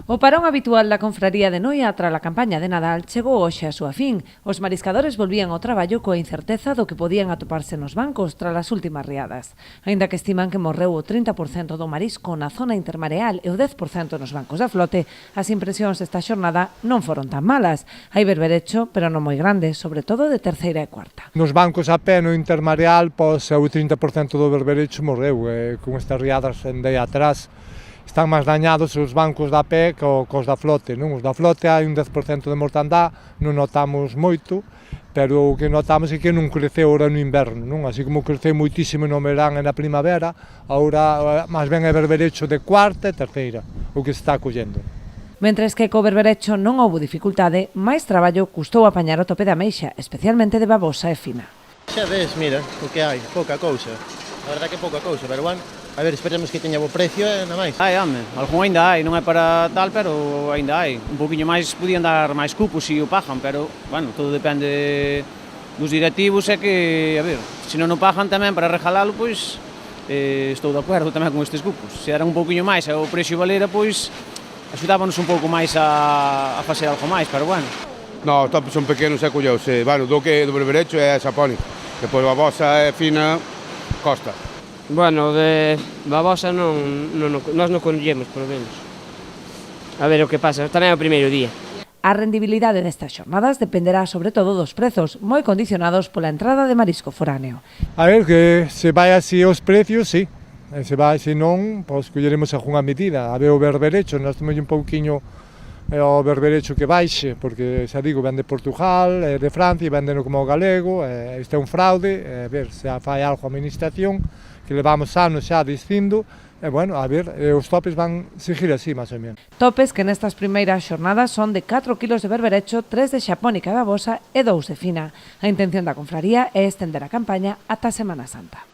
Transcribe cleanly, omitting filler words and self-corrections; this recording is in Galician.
O parón habitual da confraría de Noia tras a campaña de Nadal chegou hoxe a súa fin. Os mariscadores volvían ao traballo coa incerteza do que podían atoparse nos bancos tras as últimas riadas. Aínda que estiman que morreu o 30% do marisco na zona intermareal e o 10% nos bancos da flote, as impresións desta xornada non foron tan malas. Hai berberecho, pero non moi grande, sobre todo de terceira e cuarta. Nos bancos a pé no intermareal, pois o 30% do berberecho morreu. Con estas riadas andei atrás, están máis dañados os bancos da pé cos da flote, non? Os da flote hai un 10% de mortandad, non notamos moito, pero o que notamos é que non creceu ora no inverno, non? Así como creceu moitísimo no verán e na primavera, agora máis ben é berberecho de cuarta e terceira, o que se está collendo. Mentres que co berberecho non houbo dificultade, máis traballo custou apañar o tope da ameixa, especialmente de babosa e fina. Xa ves, mira, o que hai, pouca cousa. A verdade que pouca cousa, pero bueno, a ver, esperemos que teña bo precio e nada máis. Hai, home, algún ainda hai, non é para tal, pero ainda hai. Un poquinho máis, podían dar máis cupos se o pagan, pero, bueno, todo depende dos directivos e que, a ver, se non o pagan tamén para regalalo, pois, estou de acordo tamén con estes cupos. Se eran un poquinho máis e o precio valera, pois, axudábanos un pouco máis a facer algo máis, pero bueno. No, os topos son pequenos e colleuse. Bueno, do berberecho é sapónico. Depois a babosa é fina, costa. Bueno, de babosa nós non collemos, polo menos. A ver o que pasa, tamén é o primeiro día. A rendibilidade destas xornadas dependerá sobre todo dos prezos, moi condicionados pola entrada de marisco foráneo. A ver, que se vai así os precios, sí. Se vai, se non, pois colleremos algunha medida. A ver o berberecho, nós temos un pouquiño o berberecho que baixe, porque, xa digo, ven de Portugal, de Francia, vendeno como o galego, este é un fraude, a ver se fai algo a administración, que levamos anos xa dicindo, e bueno, a ver, os topes van seguir así, máis ou menos. Topes que nestas primeiras xornadas son de 4 kilos de berberecho, 3 de xapónica e babosa e 2 de fina. A intención da confraría é estender a campaña ata a Semana Santa.